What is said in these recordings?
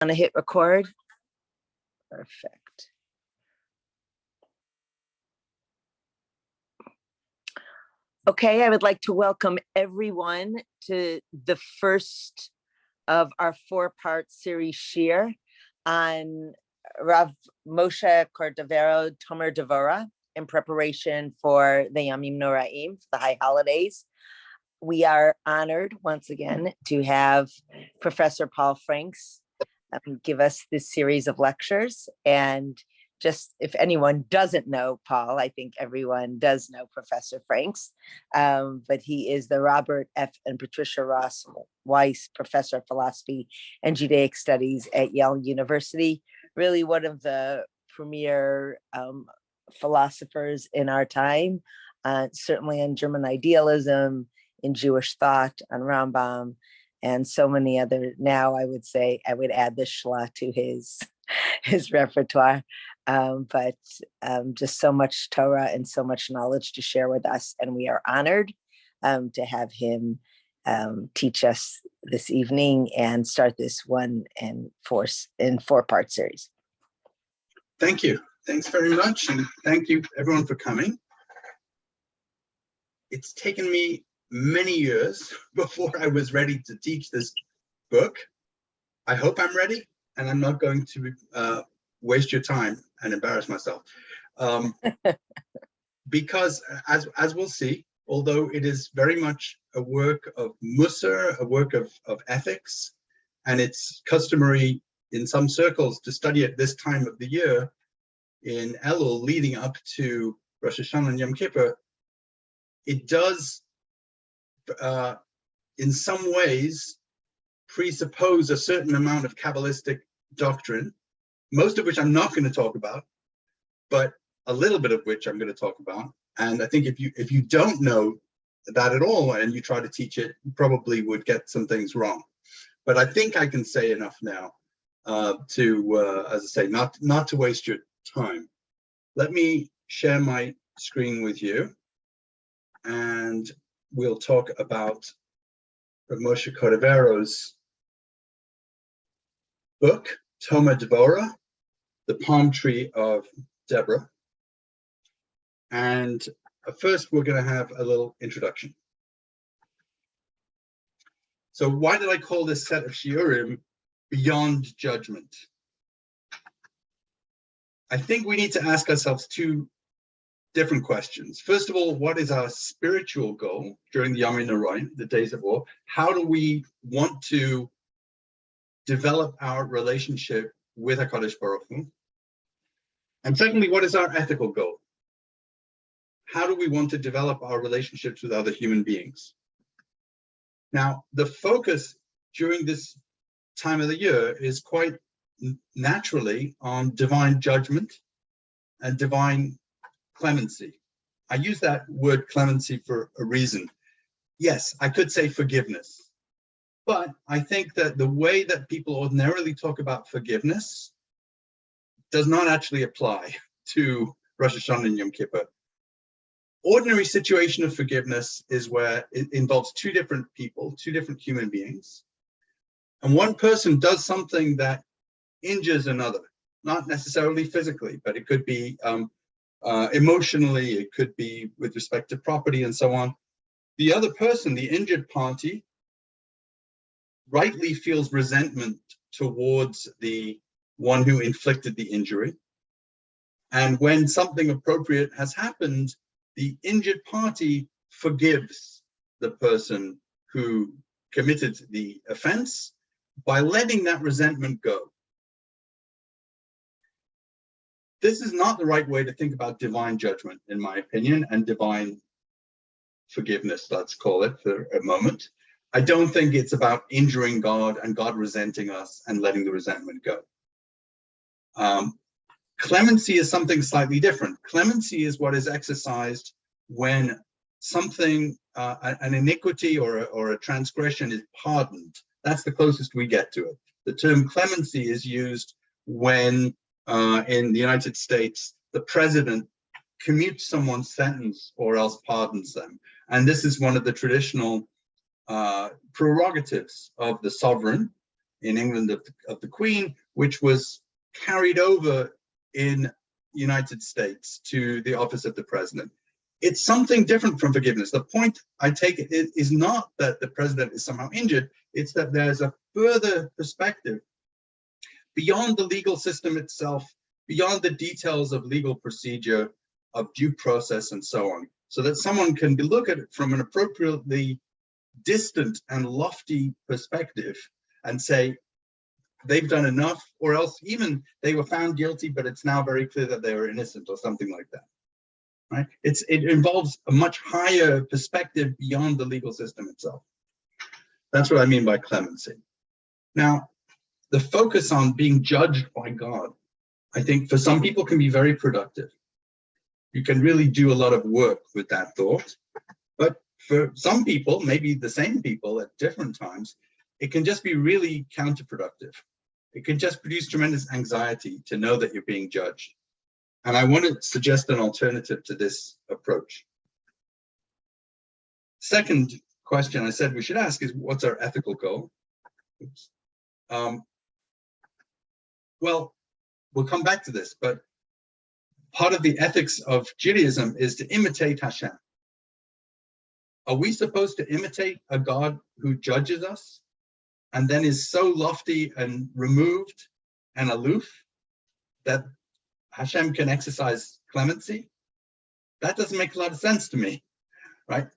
Want to hit record? Perfect. Okay, I would like to welcome everyone to the first of our four-part series Shiur on R Moshe Cordovero, Devorah, in preparation for the Yamim Noraim, the high holidays. We are honored once again to have Professor Paul Franks give us this series of lectures. And just if anyone doesn't know Paul, I think everyone does know Professor Franks, but he is the Robert F. and Patricia Ross Weiss Professor of Philosophy and Judaic Studies at Yale University, really one of the premier philosophers in our time, certainly in German idealism, in Jewish thought, on Rambam, and so many other. Now I would say I would add the Shla to his repertoire, but just so much Torah and so much knowledge to share with us, and we are honored to have him teach us this evening and start this four-part series. Thank you. Thanks very much, and thank you everyone for coming. It's taken me many years before I was ready to teach this book. I hope I'm ready, and I'm not going to waste your time and embarrass myself. Because as we'll see, although it is very much a work of Musar, a work of ethics, and it's customary in some circles to study it this time of the year in Elul leading up to Rosh Hashanah and Yom Kippur, it does in some ways presuppose a certain amount of Kabbalistic doctrine, most of which I'm not going to talk about, but a little bit of which I'm going to talk about. And I think if you don't know that at all and you try to teach it, you probably would get some things wrong. But I think I can say enough now to, as I say, not to waste your time. Let me share my screen with you, and we'll talk about R Moshe Cordovero's book, Devorah, the Palmtree of Deborah. And first, we're going to have a little introduction. So why did I call this set of shiurim Beyond Judgment? I think we need to ask ourselves two different questions. First of all, what is our spiritual goal during the Yamim Noraim, the days of war? How do we want to develop our relationship with HaKadosh Baruch Hu? And secondly, what is our ethical goal? How do we want to develop our relationships with other human beings? Now, the focus during this time of the year is quite naturally on divine judgment and divine clemency. I use that word clemency for a reason. Yes, I could say forgiveness, but I think that the way that people ordinarily talk about forgiveness does not actually apply to Rosh Hashanah and Yom Kippur. Ordinary situation of forgiveness is where it involves two different people, two different human beings, and one person does something that injures another, not necessarily physically, but it could be emotionally, it could be with respect to property and so on. The other person, the injured party, rightly feels resentment towards the one who inflicted the injury. And when something appropriate has happened, the injured party forgives the person who committed the offense by letting that resentment go. This is not the right way to think about divine judgment, in my opinion, and divine forgiveness, let's call it for a moment. I don't think it's about injuring God and God resenting us and letting the resentment go. Clemency is something slightly different. Clemency is what is exercised when something, an iniquity or a transgression is pardoned. That's the closest we get to it. The term clemency is used when in the United States, the president commutes someone's sentence or else pardons them. And this is one of the traditional prerogatives of the sovereign in England of the Queen, which was carried over in United States to the office of the president. It's something different from forgiveness. The point I take it is not that the president is somehow injured, it's that there's a further perspective beyond the legal system itself, beyond the details of legal procedure, of due process, and so on, so that someone can look at it from an appropriately distant and lofty perspective and say, they've done enough, or else even they were found guilty, but it's now very clear that they were innocent, or something like that. Right? It involves a much higher perspective beyond the legal system itself. That's what I mean by clemency. Now, the focus on being judged by God, I think for some people can be very productive. You can really do a lot of work with that thought. But for some people, maybe the same people at different times, it can just be really counterproductive. It can just produce tremendous anxiety to know that you're being judged. And I want to suggest an alternative to this approach. Second question I said we should ask is, what's our ethical goal? Oops. Well, we'll come back to this, but part of the ethics of Judaism is to imitate Hashem. Are we supposed to imitate a God who judges us and then is so lofty and removed and aloof that Hashem can exercise clemency? That doesn't make a lot of sense to me, right?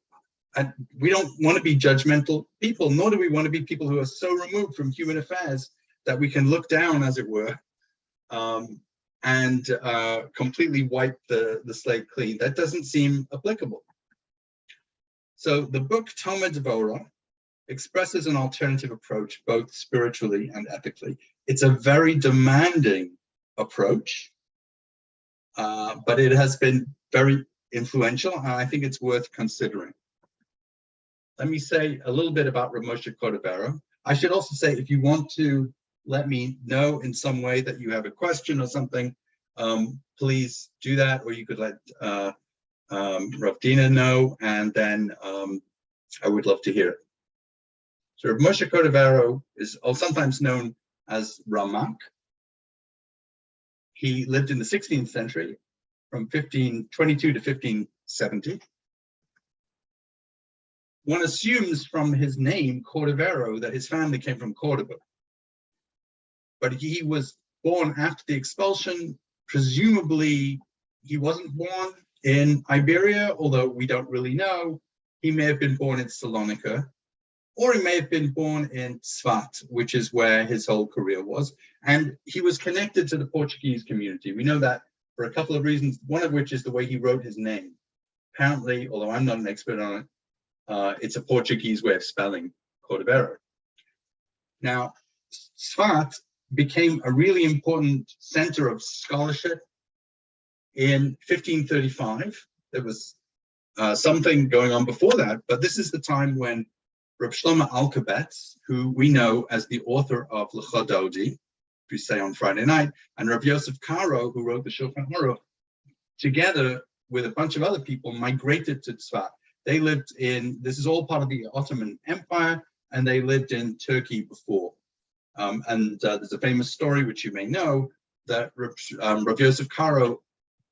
And we don't want to be judgmental people, nor do we want to be people who are so removed from human affairs that we can look down, as it were, and completely wipe the slate clean. That doesn't seem applicable. So the book Talmud Devorah expresses an alternative approach, both spiritually and ethically. It's a very demanding approach, but it has been very influential, and I think it's worth considering. Let me say a little bit about R Moshe Cordovero. I should also say, if you want to let me know in some way that you have a question or something, please do that, or you could let Rav Dina know, and then I would love to hear it. So R Moshe Cordovero is sometimes known as Ramak. He lived in the 16th century, from 1522 to 1570. One assumes from his name, Cordovero, that his family came from Cordoba. But he was born after the expulsion. Presumably, he wasn't born in Iberia, although we don't really know. He may have been born in Salonika, or he may have been born in Tzfat, which is where his whole career was. And he was connected to the Portuguese community. We know that for a couple of reasons, one of which is the way he wrote his name. Apparently, although I'm not an expert on it, it's a Portuguese way of spelling Cordovero. Now, Tzfat became a really important center of scholarship in 1535. There was something going on before that, but this is the time when Reb Shlomo Alkabetz, who we know as the author of L'cha Dodi, we say on Friday night, and Rav Yosef Karo, who wrote the Shulchan Aruch, together with a bunch of other people, migrated to Tzfat. They lived in, this is all part of the Ottoman Empire, and they lived in Turkey before. There's a famous story, which you may know, that Rav Yosef Karo,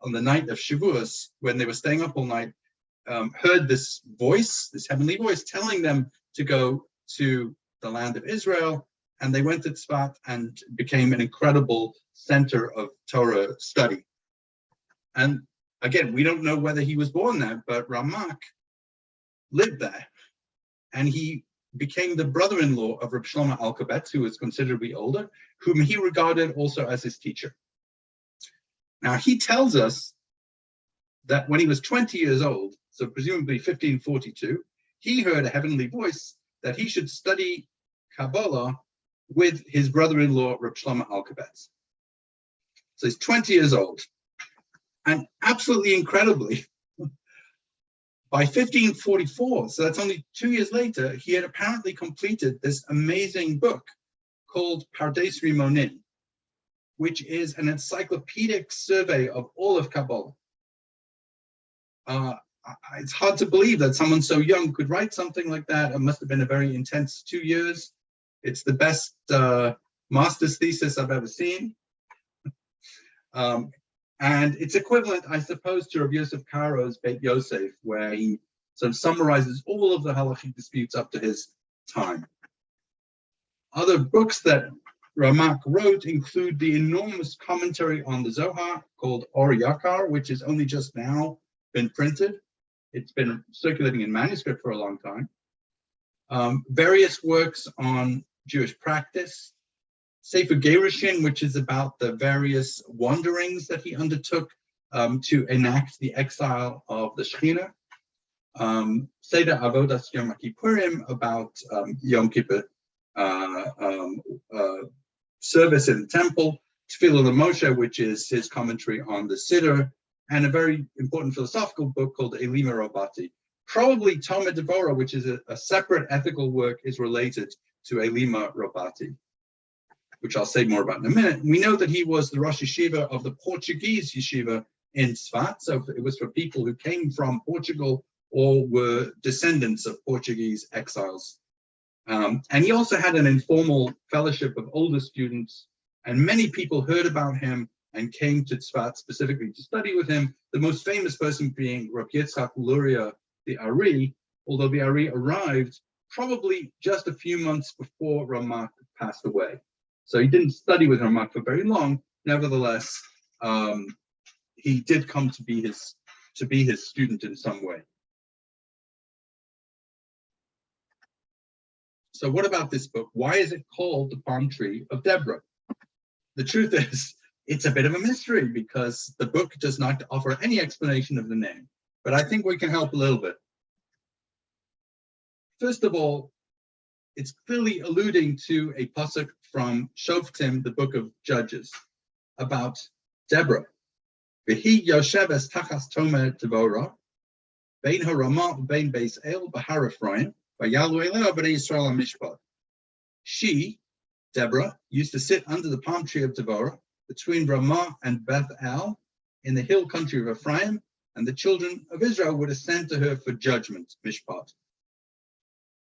on the night of Shavuos, when they were staying up all night, heard this voice, this heavenly voice, telling them to go to the land of Israel, and they went to Tzfat and became an incredible center of Torah study. And again, we don't know whether he was born there, but Ramak lived there, and he became the brother-in-law of Reb Shlomo Alkabetz, who was considerably older, whom he regarded also as his teacher. Now, he tells us that when he was 20 years old, so presumably 1542, he heard a heavenly voice that he should study Kabbalah with his brother-in-law, Reb Shlomo Alkabetz. So he's 20 years old. And absolutely incredibly, by 1544, so that's only 2 years later, he had apparently completed this amazing book called Pardes Rimonim, which is an encyclopedic survey of all of Kabbalah. It's hard to believe that someone so young could write something like that. It must have been a very intense 2 years. It's the best master's thesis I've ever seen. And it's equivalent, I suppose, to Rav Yosef Karo's Beit Yosef, where he sort of summarizes all of the halachic disputes up to his time. Other books that Ramak wrote include the enormous commentary on the Zohar called Or Yakar, which has only just now been printed. It's been circulating in manuscript for a long time. Various works on Jewish practice. Sefer Gerushin, which is about the various wanderings that he undertook to enact the exile of the Shekhinah. Seder Avodas Yom Kippurim, about Yom Kippur service in the temple. Kehilah of Moshe, which is his commentary on the Siddur, and a very important philosophical book called Elima Rabati. Probably Talmud Devorah, which is a separate ethical work, is related to Elima Rabati, which I'll say more about in a minute. We know that he was the Rosh Yeshiva of the Portuguese yeshiva in Tzfat, so it was for people who came from Portugal or were descendants of Portuguese exiles. And he also had an informal fellowship of older students, and many people heard about him and came to Tzfat specifically to study with him, the most famous person being Rav Yitzchak Luria, the Ari, although the Ari arrived probably just a few months before Ramak passed away. So he didn't study with Ramak for very long. Nevertheless, he did come to be his student in some way. So what about this book? Why is it called the Palmtree of Deborah? The truth is, it's a bit of a mystery because the book does not offer any explanation of the name, but I think we can help a little bit. First of all, it's clearly alluding to a pasuk from Shoftim, the book of Judges, about Deborah. V'hi yosheves tachas tomer Devorah, bein haRamah bein beis el b'har Ephraim, v'yalu eleo b'nei Yisrael hamishpat. She, Deborah, used to sit under the palm tree of Devorah between Ramah and Beth El in the hill country of Ephraim, and the children of Israel would ascend to her for judgment, mishpat.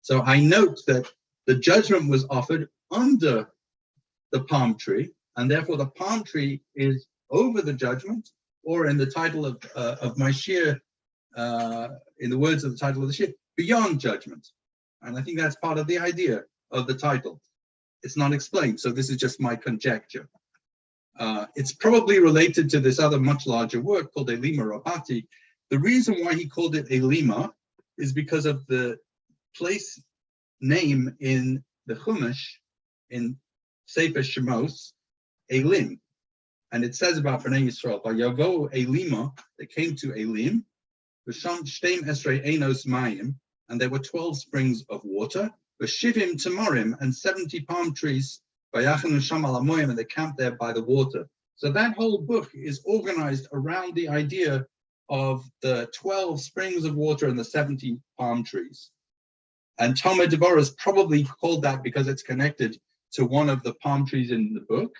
So I note that the judgment was offered under the palm tree, and therefore the palm tree is over the judgment, or in the title of my shiur, in the words of the title of the shiur, beyond judgment. And I think that's part of the idea of the title. It's not explained, so this is just my conjecture. It's probably related to this other much larger work called Elima Rabati. The reason why he called it Elima is because of the place name in the Chumash, in Sefer Shemos, Elim. And it says about Bnei Yisrael, Vayavo Elima, they came to Elim, V'sham Shteim Esrei Enos Mayim, and there were 12 springs of water, V'shivim Tamorim, and 70 palm trees, V'yachanu Sham al Hamoyim, and they camped there by the water. So that whole book is organized around the idea of the 12 springs of water and the 70 palm trees. And Talmud Devorah is probably called that because it's connected to one of the palm trees in the book,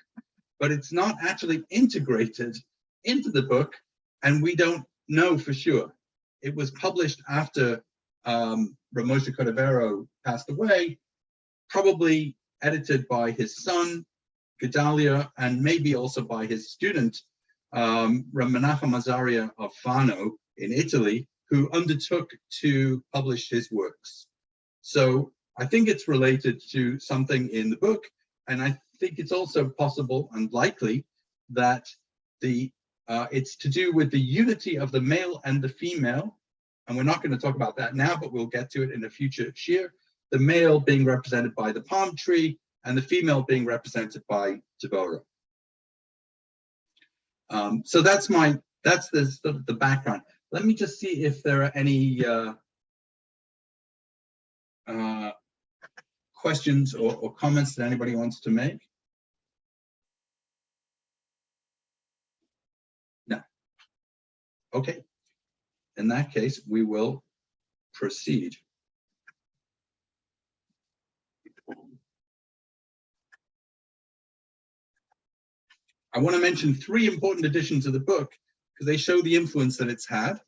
but it's not actually integrated into the book, and we don't know for sure. It was published after R Moshe Cordovero passed away, probably edited by his son, Gedalia, and maybe also by his student, Rav Menachem Azaria of Fano in Italy, who undertook to publish his works. So I think it's related to something in the book, and I think it's also possible and likely that it's to do with the unity of the male and the female, and we're not going to talk about that now, but we'll get to it in a future shiur. The male being represented by the palm tree, and the female being represented by Devorah. So that's the background. Let me just see if there are any questions or comments that anybody wants to make. No. Okay. In that case, we will proceed. I want to mention 3 important additions of the book because they show the influence that it's had.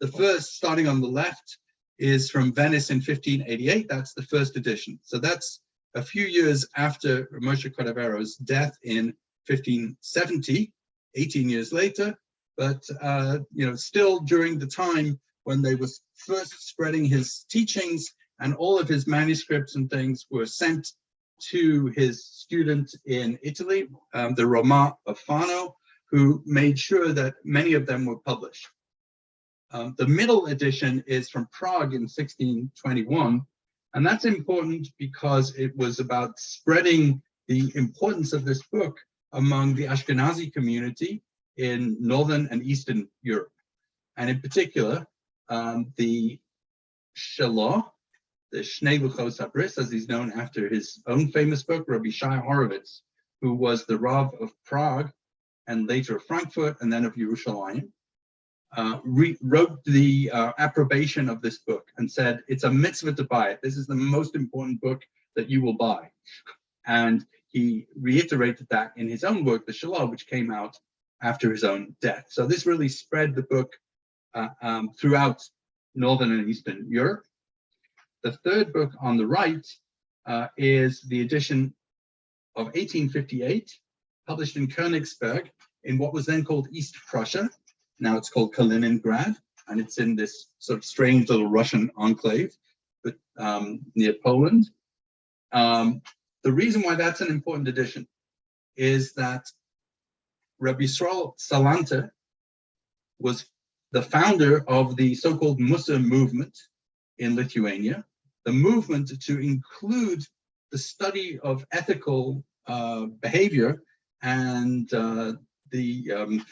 The first, starting on the left, is from Venice in 1588. That's the first edition. So that's a few years after Moshe Cordovero's death in 1570, 18 years later, but still during the time when they were first spreading his teachings, and all of his manuscripts and things were sent to his student in Italy, the Ramak of Fano, who made sure that many of them were published. The middle edition is from Prague in 1621, and that's important because it was about spreading the importance of this book among the Ashkenazi community in Northern and Eastern Europe. And in particular, the Shiur, the Shnei Luchos HaBris, as he's known after his own famous book, Rabbi Shiur Horovitz, who was the Rav of Prague and later of Frankfurt and then of Yerushalayim, wrote the approbation of this book and said, it's a mitzvah to buy it. This is the most important book that you will buy. And he reiterated that in his own work, the Shiur, which came out after his own death. So this really spread the book throughout Northern and Eastern Europe. The third book on the right is the edition of 1858, published in Königsberg in what was then called East Prussia. Now it's called Kaliningrad, and it's in this sort of strange little Russian enclave but, near Poland. The reason why that's an important edition is that Rabbi Yisrael Salanter was the founder of the so-called Mussar movement in Lithuania, the movement to include the study of ethical behavior and the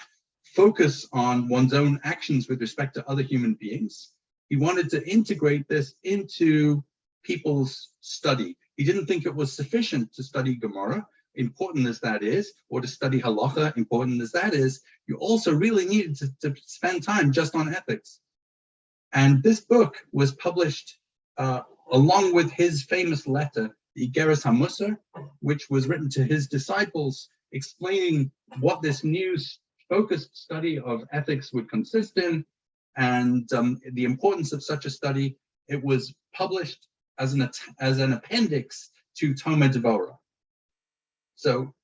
focus on one's own actions with respect to other human beings. He wanted to integrate this into people's study. He didn't think it was sufficient to study Gemara, important as that is, or to study halacha, important as that is. You also really needed to spend time just on ethics. And this book was published along with his famous letter, the Igeres HaMussar, which was written to his disciples, explaining what this new focused study of ethics would consist in, and the importance of such a study. It was published as an appendix to Devorah. So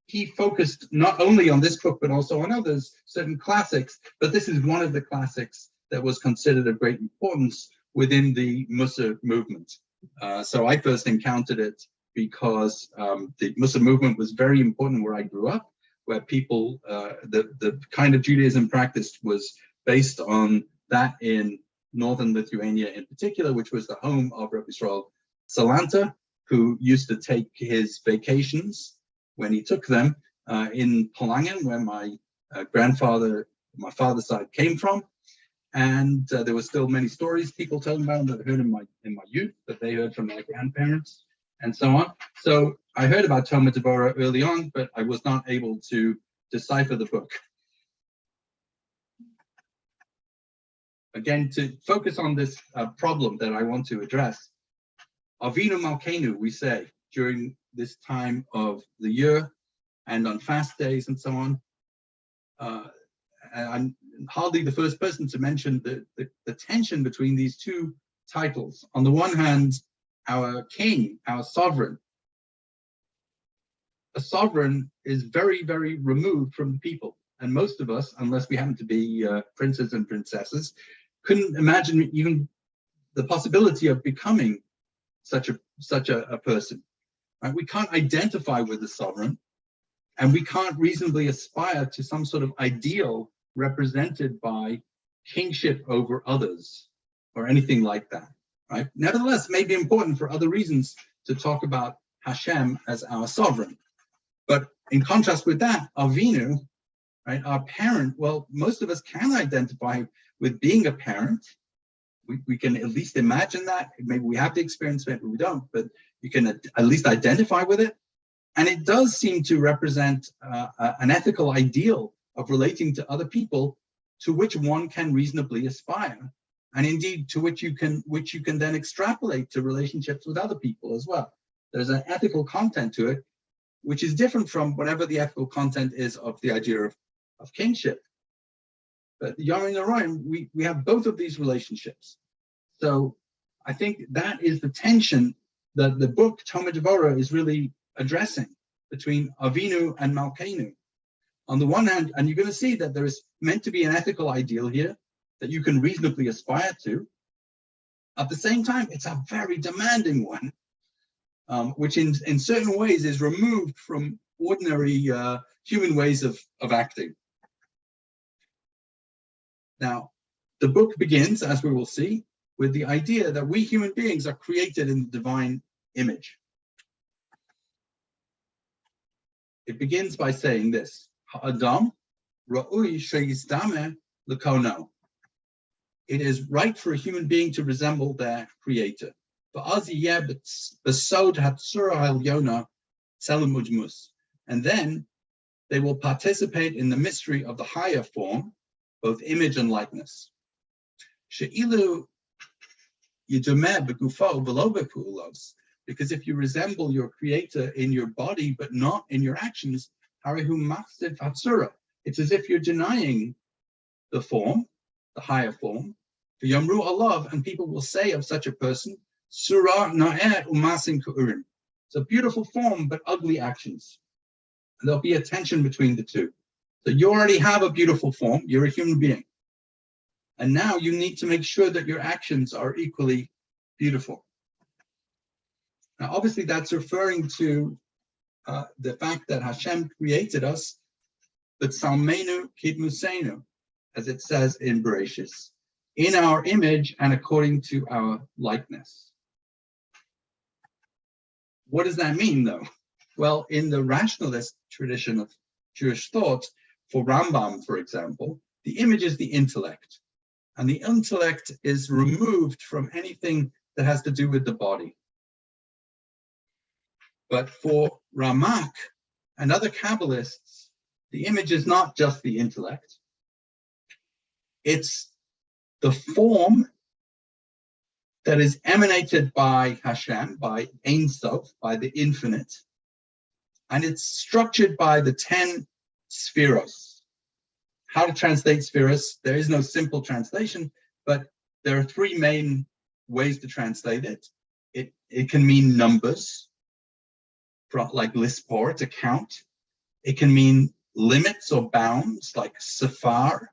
he focused not only on this book, but also on others, certain classics, but this is one of the classics that was considered of great importance within the Mussar movement. So I first encountered it because the Mussar movement was very important where I grew up, where people, the kind of Judaism practiced was based on that in northern Lithuania in particular, which was the home of Rabbi Yisrael Salanter, who used to take his vacations when he took them in Polangen, where my grandfather, my father's side came from. And there were still many stories people told about him that I heard in my youth, that they heard from their grandparents, and so on. So I heard about Devorah early on, but I was not able to decipher the book. Again, to focus on this problem that I want to address, Avinu Malkeinu, we say, during this time of the year and on fast days and so on. I'm hardly the first person to mention the tension between these two titles. On the one hand, our king, our sovereign. A sovereign is very, very removed from the people. And most of us, unless we happen to be princes and princesses, couldn't imagine even the possibility of becoming such a person. Right? We can't identify with the sovereign, and we can't reasonably aspire to some sort of ideal represented by kingship over others or anything like that. Right? Nevertheless, it may be important for other reasons to talk about Hashem as our sovereign. But in contrast with that, Avinu, right, our parent, well, most of us can identify with being a parent. We can at least imagine that. Maybe we have the experience, maybe we don't, but you can at least identify with it. And it does seem to represent an ethical ideal of relating to other people to which one can reasonably aspire, and indeed to which you can then extrapolate to relationships with other people as well. There's an ethical content to it, which is different from whatever the ethical content is of the idea of kingship. But the Yom Noraim, we have both of these relationships. So I think that is the tension the book Talmud Devorah is really addressing between Avinu and Malkeinu. On the one hand, and you're going to see that there is meant to be an ethical ideal here that you can reasonably aspire to. At the same time, it's a very demanding one, which in certain ways is removed from ordinary human ways of acting. Now, the book begins, as we will see, with the idea that we human beings are created in the divine image. It begins by saying this: Ha'adam ra'ui sheyizdameh l'kono. It is right for a human being to resemble their creator. And then they will participate in the mystery of the higher form, both image and likeness. Because if you resemble your creator in your body but not in your actions, it's as if you're denying the form, the higher form. Yamru Allah, and people will say of such a person, Surah na'eh umasin ku'urim. It's a beautiful form, but ugly actions. And there'll be a tension between the two. So you already have a beautiful form, you're a human being. And now you need to make sure that your actions are equally beautiful. Now, obviously that's referring to the fact that Hashem created us, but Salmenu Kidmusenu, as it says in Bereshis, in our image and according to our likeness. What does that mean, though? Well, in the rationalist tradition of Jewish thought, for Rambam, for example, the image is the intellect, and the intellect is removed from anything that has to do with the body. But for Ramak and other Kabbalists, the image is not just the intellect, it's the form that is emanated by Hashem, by Ein Sof, by the infinite, and it's structured by the 10 spheros. How to translate spheros? There is no simple translation, but there are three main ways to translate it. It can mean numbers, like lispor, to count. It can mean limits or bounds, like safar.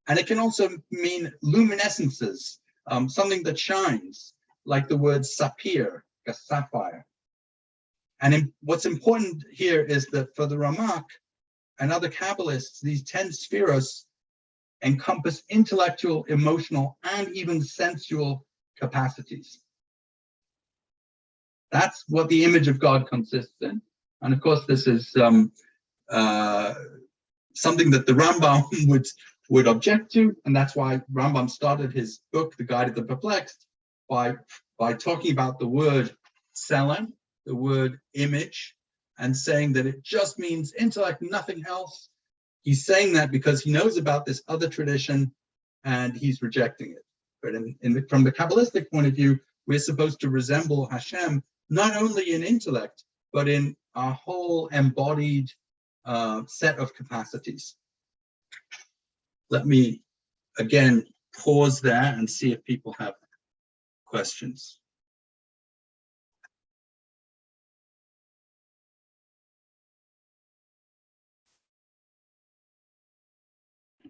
And it can also mean luminescences, something that shines, like the word sapphire, a sapphire. And what's important here is that for the Ramak and other Kabbalists, these 10 spheros encompass intellectual, emotional, and even sensual capacities. That's what the image of God consists in. And of course, this is something that the Rambam would object to, and that's why Rambam started his book, The Guide of the Perplexed, by talking about the word selem, the word image, and saying that it just means intellect, nothing else. He's saying that because he knows about this other tradition and he's rejecting it. But from the Kabbalistic point of view, we're supposed to resemble Hashem, not only in intellect, but in our whole embodied set of capacities. Let me again pause there and see if people have questions.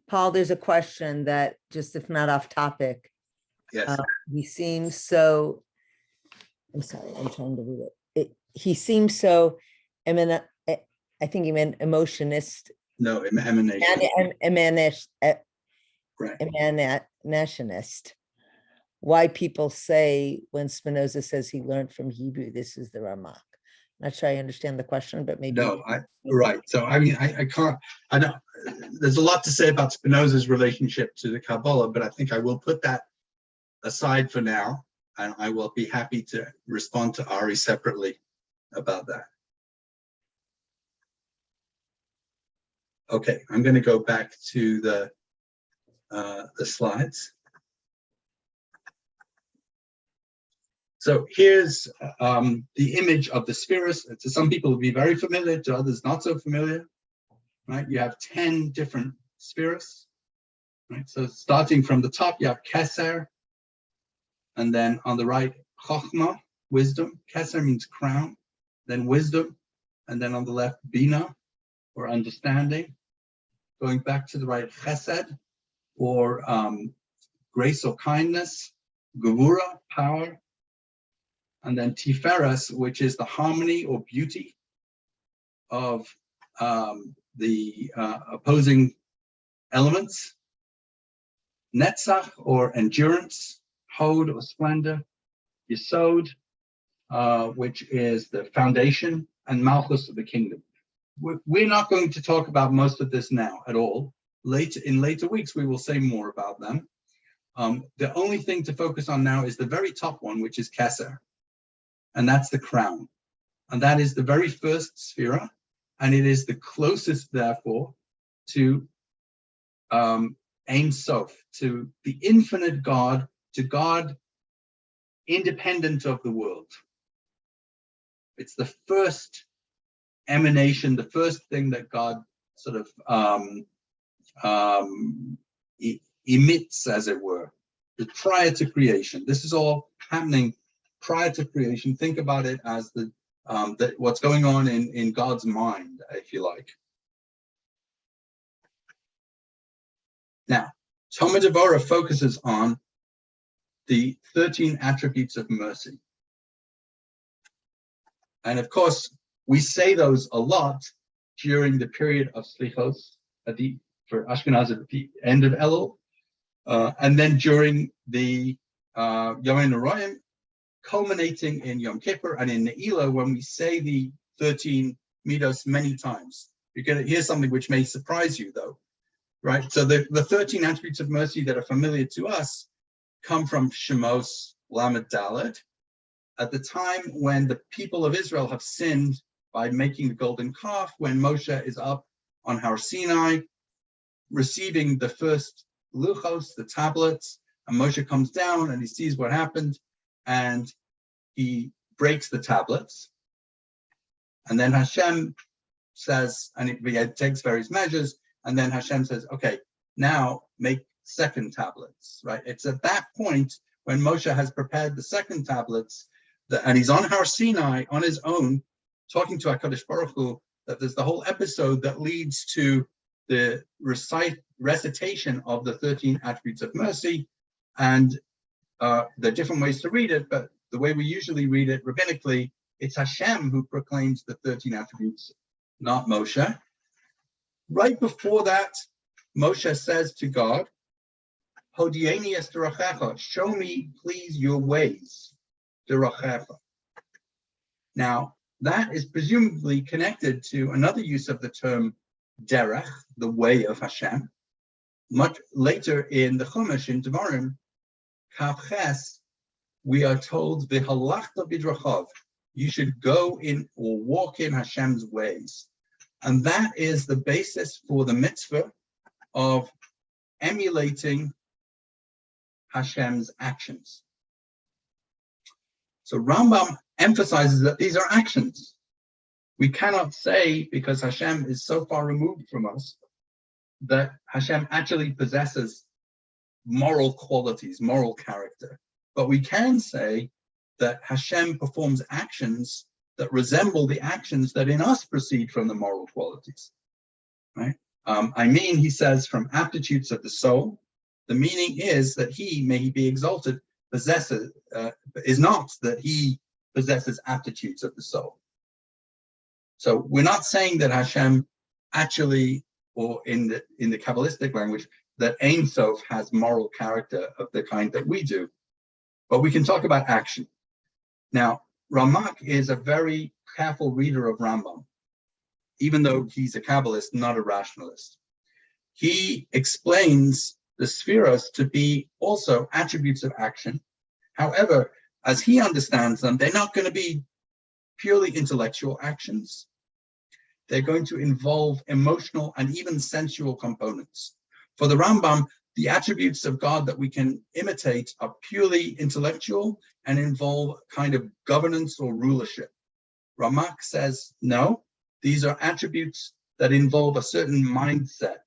Paul, there's a question that, just if not off topic, Yes. He seems so, I'm sorry, I'm trying to read it. He seems so, I think he meant emotionist. No, emanation. Right. Emanationist. Why people say when Spinoza says he learned from Hebrew, this is the Ramak. Not sure I understand the question, but maybe. No, right. So I mean, I don't. There's a lot to say about Spinoza's relationship to the Kabbalah, but I think I will put that aside for now, and I will be happy to respond to Ari separately about that. Okay, I'm going to go back to the slides. So here's the image of the spheres. To some people, it'll be very familiar, to others not so familiar. Right? You have 10 different spheres. Right? So starting from the top, you have Keser, and then on the right, Chochmah, wisdom. Keser means crown, then wisdom, and then on the left, bina, or understanding. Going back to the right, chesed, or grace or kindness, gevura, power, and then tiferes, which is the harmony or beauty of the opposing elements, netzach, or endurance, hod, or splendor, yesod, which is the foundation, and malchus of the kingdom. We're not going to talk about most of this now at all. In later weeks, we will say more about them. The only thing to focus on now is the very top one, which is keser, and that's the crown. And that is the very first sphera, and it is the closest, therefore, to Ein Sof, to the infinite God, to God independent of the world. It's the first emanation, the first thing that God sort of emits, as it were, prior to creation. This is all happening prior to creation. Think about it as what's going on in God's mind, if you like. Now, Talmud Devorah focuses on the 13 attributes of mercy. And of course, we say those a lot during the period of Slichos, for Ashkenaz at the end of Elul, and then during the Yom Noraim, culminating in Yom Kippur and in Ne'ilah, when we say the 13 midos many times. You're going to hear something which may surprise you, though, right? So the 13 attributes of mercy that are familiar to us come from Shemos Lamed Daled, at the time when the people of Israel have sinned by making the golden calf, when Moshe is up on Har Sinai, receiving the first luchos, the tablets, and Moshe comes down and he sees what happened, and he breaks the tablets. And then Hashem says, and it takes various measures, and then Hashem says, okay, now make second tablets, right? It's at that point when Moshe has prepared the second tablets, and he's on Har Sinai on his own, talking to HaKadosh Baruch Hu, that there's the whole episode that leads to the recitation of the 13 attributes of mercy. And there are different ways to read it, but the way we usually read it rabbinically, it's Hashem who proclaims the 13 attributes, not Moshe. Right before that, Moshe says to God, Hodieni es derachecha, show me, please, your ways, derachecha. Now, that is presumably connected to another use of the term derech, the way of Hashem. Much later in the Chumash, in Devarim, Kaf Ches, we are told, V'halachta b'drachav, you should go in or walk in Hashem's ways. And that is the basis for the mitzvah of emulating Hashem's actions. So Rambam emphasizes that these are actions. We cannot say, because Hashem is so far removed from us, that Hashem actually possesses moral qualities, moral character. But we can say that Hashem performs actions that resemble the actions that in us proceed from the moral qualities, right? He says, from aptitudes of the soul, the meaning is that he, may he be exalted, is not that he possesses aptitudes of the soul. So we're not saying that Hashem actually, or in the Kabbalistic language, that Ein Sof has moral character of the kind that we do, but we can talk about action. Now, Ramak is a very careful reader of Rambam, even though he's a Kabbalist, not a rationalist. He explains the spheros to be also attributes of action. However, as he understands them, they're not going to be purely intellectual actions. They're going to involve emotional and even sensual components. For the Rambam, the attributes of God that we can imitate are purely intellectual and involve kind of governance or rulership. Ramak says, no, these are attributes that involve a certain mindset.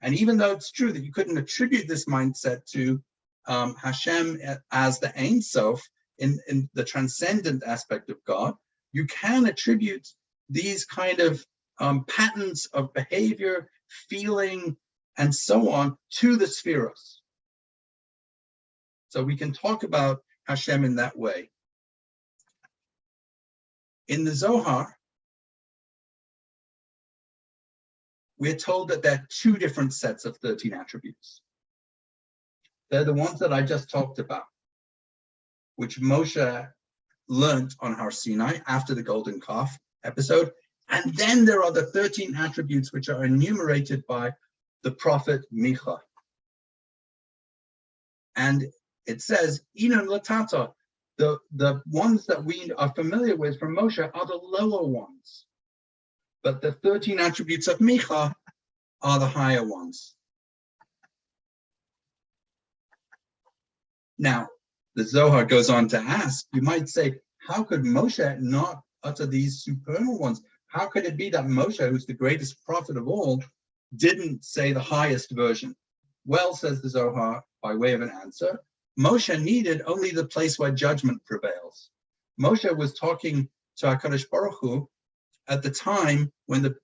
And even though it's true that you couldn't attribute this mindset to Hashem as the Ein Sof, in the transcendent aspect of God, you can attribute these kind of patterns of behavior, feeling, and so on to the spheros. So we can talk about Hashem in that way. In the Zohar, we're told that there are two different sets of 13 attributes. They're the ones that I just talked about, which Moshe learned on Har Sinai after the golden calf episode. And then there are the 13 attributes which are enumerated by the prophet Micha. And it says, Inon Latata, the ones that we are familiar with from Moshe are the lower ones. But the 13 attributes of Micha are the higher ones. Now, the Zohar goes on to ask, you might say, how could Moshe not utter these supernal ones? How could it be that Moshe, who's the greatest prophet of all, didn't say the highest version? Well, says the Zohar, by way of an answer, Moshe needed only the place where judgment prevails. Moshe was talking to HaKadosh Baruch Hu at the time when the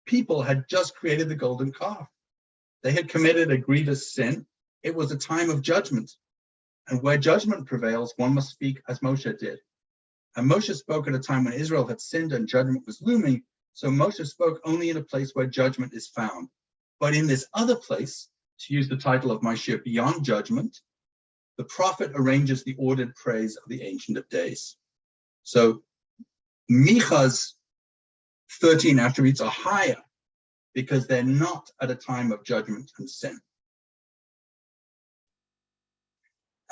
people had just created the golden calf. They had committed a grievous sin. It was a time of judgment. And where judgment prevails, one must speak as Moshe did. And Moshe spoke at a time when Israel had sinned and judgment was looming. So Moshe spoke only in a place where judgment is found. But in this other place, to use the title of my shiur, Beyond Judgment, the prophet arranges the ordered praise of the Ancient of Days. So Micha's 13 attributes are higher because they're not at a time of judgment and sin.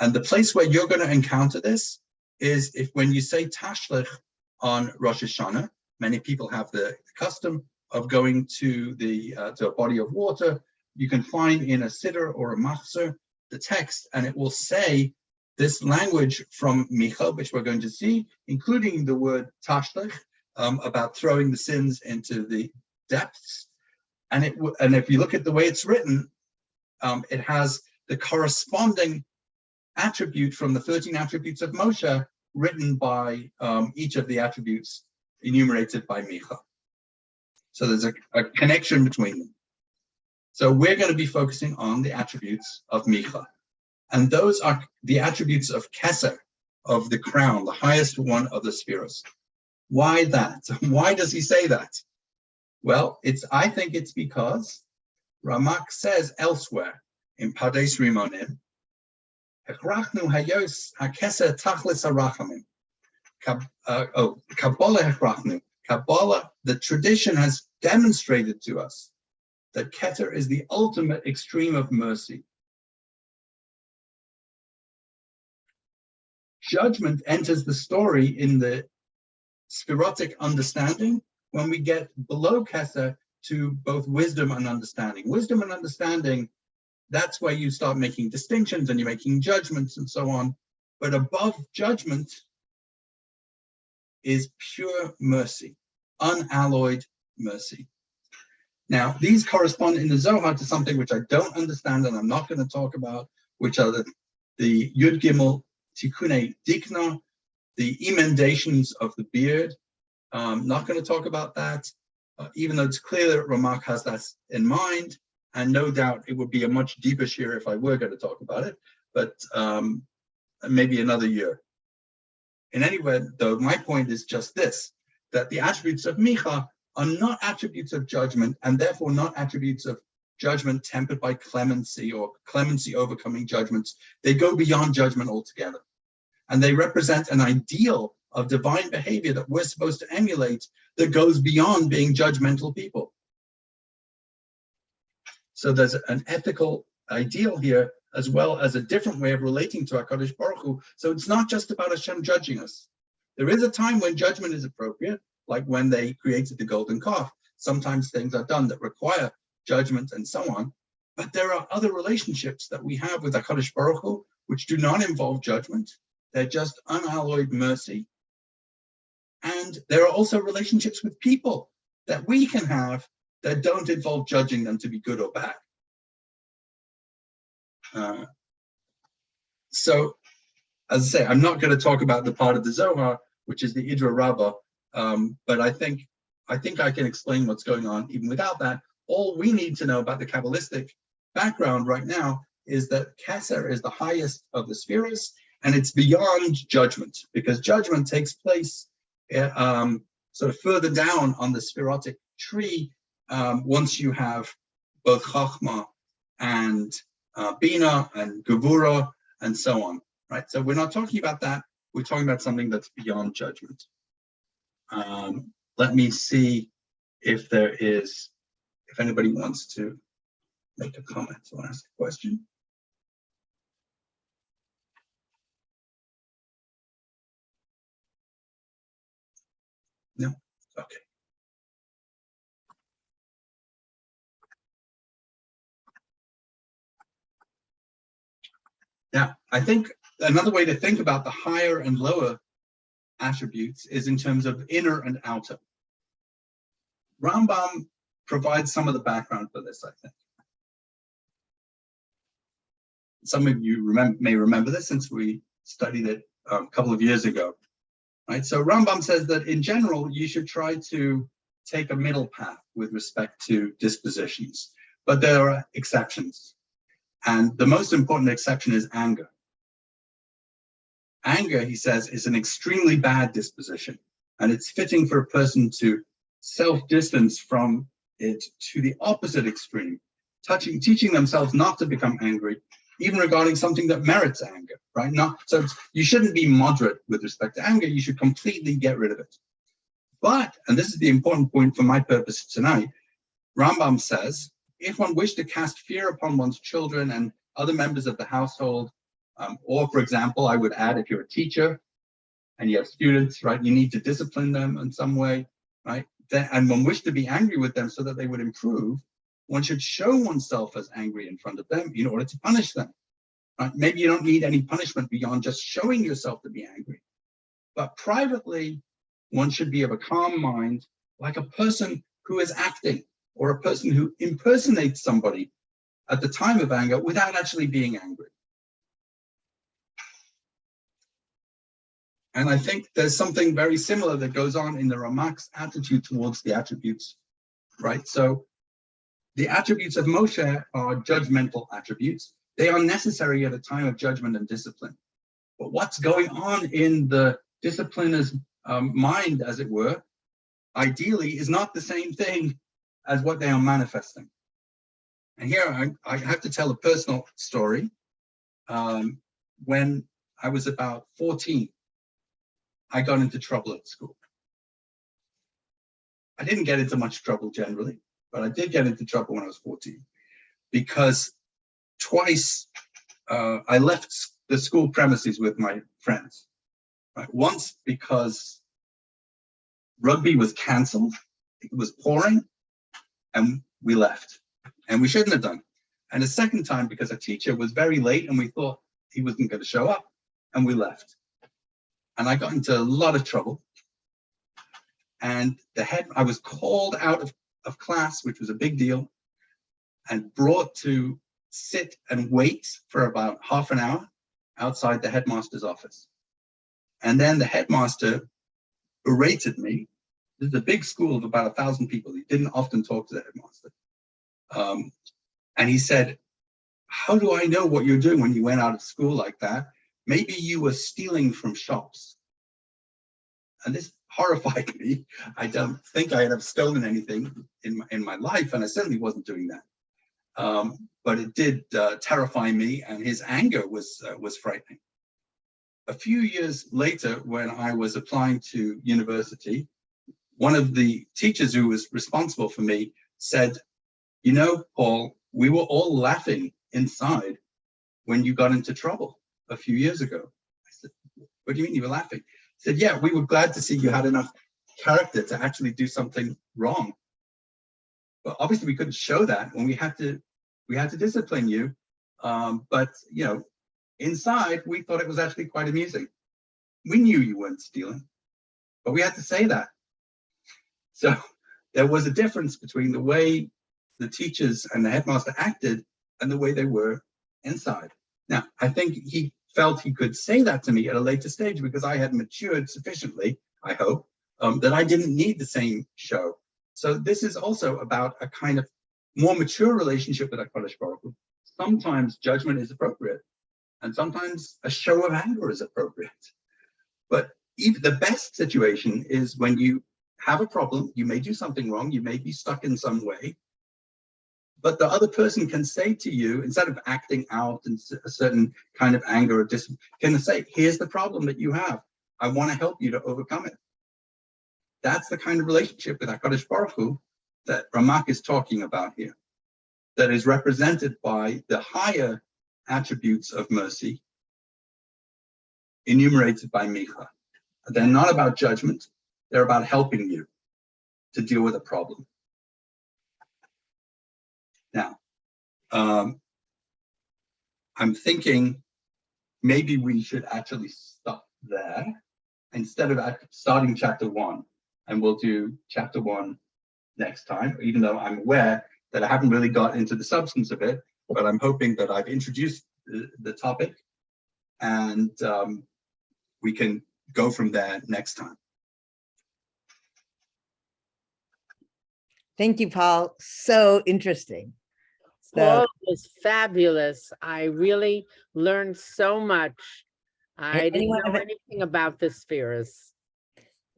And the place where you're going to encounter this is if when you say Tashlich on Rosh Hashanah, many people have the custom of going to a body of water. You can find in a siddur or a machzor the text, and it will say this language from Micha, which we're going to see, including the word Tashlich, about throwing the sins into the depths. And if you look at the way it's written, it has the corresponding attribute from the 13 attributes of Moshe written by each of the attributes enumerated by Micha. So there's a connection between them. So we're going to be focusing on the attributes of Micha. And those are the attributes of Keser, of the crown, the highest one of the spheres. Why that? Why does he say that? Well, I think it's because Ramak says elsewhere in Pardes Rimonim, Hechrachnu hayos hakeser tachlis harachamim. Kabbalah hechrachnu. Kabbalah, the tradition has demonstrated to us that Keter is the ultimate extreme of mercy. Judgment enters the story in the spherotic understanding when we get below Keter to both wisdom and understanding. Wisdom and understanding, that's where you start making distinctions and you're making judgments and so on. But above judgment is pure mercy, unalloyed mercy. Now, these correspond in the Zohar to something which I don't understand and I'm not going to talk about, which are the Yud Gimel Tikkunei Dikna, the emendations of the beard. Not going to talk about that, even though it's clear that Ramak has that in mind, and no doubt it would be a much deeper shiur if I were going to talk about it, but maybe another year. In any way, though, my point is just this, that the attributes of Micha are not attributes of judgment, and therefore not attributes of judgment tempered by clemency or clemency overcoming judgments. They go beyond judgment altogether. And they represent an ideal of divine behavior that we're supposed to emulate that goes beyond being judgmental people. So there's an ethical ideal here, as well as a different way of relating to HaKadosh Baruch Hu. So it's not just about Hashem judging us. There is a time when judgment is appropriate, like when they created the golden calf. Sometimes things are done that require judgment and so on. But there are other relationships that we have with HaKadosh Baruch Hu, which do not involve judgment. They're just unalloyed mercy. And there are also relationships with people that we can have that don't involve judging them to be good or bad. as I say, I'm not going to talk about the part of the Zohar, which is the Idra Rabbah, but I think I can explain what's going on even without that. All we need to know about the Kabbalistic background right now is that Keser is the highest of the spheres, and it's beyond judgment, because judgment takes place sort of further down on the spherotic tree once you have both Chachma and Bina and Gevurah and so on, right? So we're not talking about that. We're talking about something that's beyond judgment. Let me see if anybody wants to make a comment or ask a question. No? Okay. Now, I think another way to think about the higher and lower attributes is in terms of inner and outer. Rambam provides some of the background for this, I think. Some of you may remember this since we studied it a couple of years ago, right? So Rambam says that in general, you should try to take a middle path with respect to dispositions, but there are exceptions. And the most important exception is anger. Anger, he says, is an extremely bad disposition, and it's fitting for a person to self-distance from it to the opposite extreme, teaching themselves not to become angry, even regarding something that merits anger, right? So you shouldn't be moderate with respect to anger. You should completely get rid of it. But, and this is the important point for my purpose tonight, Rambam says, if one wished to cast fear upon one's children and other members of the household, or for example, I would add, if you're a teacher and you have students, right, you need to discipline them in some way, right? And one wished to be angry with them so that they would improve, one should show oneself as angry in front of them in order to punish them. Right? Maybe you don't need any punishment beyond just showing yourself to be angry. But privately, one should be of a calm mind, like a person who is acting, or a person who impersonates somebody at the time of anger without actually being angry. And I think there's something very similar that goes on in the Ramak's attitude towards the attributes, right? So the attributes of Moshe are judgmental attributes. They are necessary at a time of judgment and discipline. But what's going on in the discipliner's mind, as it were, ideally is not the same thing as what they are manifesting. And here I have to tell a personal story. When I was about 14, I got into trouble at school. I didn't get into much trouble generally, but I did get into trouble when I was 14 because twice I left the school premises with my friends. Right? Once because rugby was canceled, it was pouring, and we left. And we shouldn't have done. And the second time because a teacher was very late and we thought he wasn't going to show up, and we left. And I got into a lot of trouble. And I was called out of class, which was a big deal, and brought to sit and wait for about half an hour outside the headmaster's office. And then the headmaster berated me. This is a big school of about 1,000 people. He didn't often talk to the headmaster. And he said, "How do I know what you're doing when you went out of school like that? Maybe you were stealing from shops." And this horrified me. I don't think I had ever stolen anything in my life, and I certainly wasn't doing that. But it did terrify me, and his anger was frightening. A few years later, when I was applying to university, one of the teachers who was responsible for me said, "You know, Paul, we were all laughing inside when you got into trouble a few years ago." I said, "What do you mean you were laughing?" He said, "Yeah, we were glad to see you had enough character to actually do something wrong. But obviously we couldn't show that when we had to discipline you. But you know, inside we thought it was actually quite amusing. We knew you weren't stealing, but we had to say that." So there was a difference between the way the teachers and the headmaster acted and the way they were inside. Now, I think he felt he could say that to me at a later stage because I had matured sufficiently, I hope, that I didn't need the same show. So this is also about a kind of more mature relationship with HaKadosh Baruch Hu. Sometimes judgment is appropriate, and sometimes a show of anger is appropriate. But even the best situation is when you have a problem, you may do something wrong, you may be stuck in some way, but the other person can say to you, instead of acting out in a certain kind of anger or can say, here's the problem that you have. I want to help you to overcome it. That's the kind of relationship with HaKadosh Baruch Hu that Ramak is talking about here, that is represented by the higher attributes of mercy enumerated by Micha. They're not about judgment, they're about helping you to deal with a problem. Now, I'm thinking maybe we should actually stop there instead of starting chapter 1, and we'll do chapter 1 next time, even though I'm aware that I haven't really got into the substance of it, but I'm hoping that I've introduced the topic, and we can go from there next time. Thank you, Paul. So interesting. Paul was fabulous. I really learned so much. I didn't know anything about the spheres.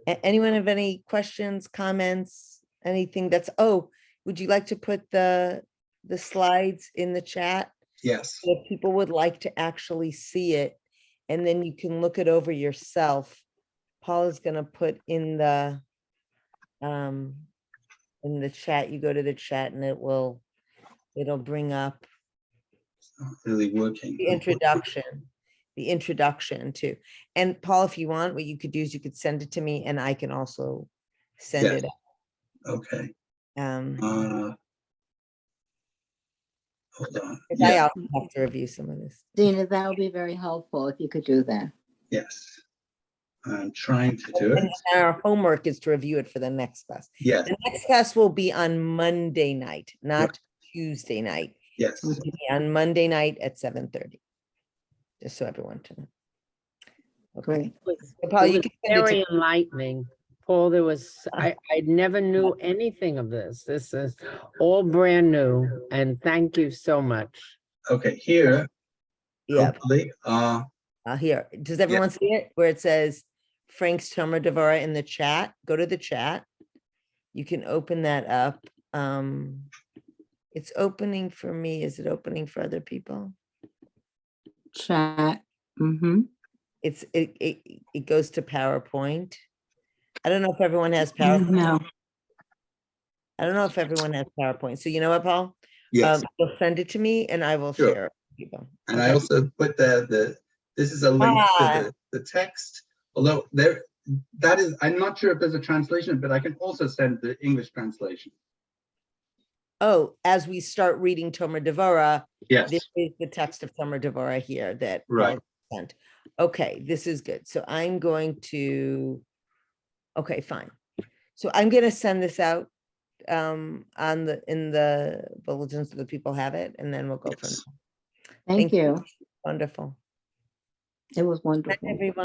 Anyone have any questions, comments, anything that's, would you like to put the slides in the chat? Yes. If people would like to actually see it, and then you can look it over yourself. Paul is going to put in the chat. You go to the chat and it'll bring up it's not really working. The introduction too. And Paul, if you want, what you could do is you could send it to me and I can also send it. Okay. Hold on. I also have to review some of this. Dina, that would be very helpful if you could do that. Yes. I'm trying to do it. And our homework is to review it for the next class. Yes. The next class will be on Monday night, not Tuesday night. Yes. It will be on Monday night at 7:30. Just so everyone to know. Okay. Great. Paul, Very enlightening. Paul, I never knew anything of this. This is all brand new, and thank you so much. Okay, here. Yeah. Hopefully. Here. Does everyone see it? Where it says Frank's Tomer Devorah in the chat. Go to the chat. You can open that up. It's opening for me. Is it opening for other people? Chat. Mm-hmm. It goes to PowerPoint. I don't know if everyone has PowerPoint. No. I don't know if everyone has PowerPoint. So you know what, Paul? Yes. You'll send it to me and I will Sure. share it with people. And I also put this is a link to the text, although I'm not sure if there's a translation, but I can also send the English translation. As we start reading Tomer Devorah, Yes. this is the text of Tomer Devorah here that Right. Paul sent. Okay, this is good. So I'm going to, okay, fine. So I'm going to send this out in the bulletins so that people have it, and then we'll go from there. Thank you. Wonderful. It was wonderful. Everyone.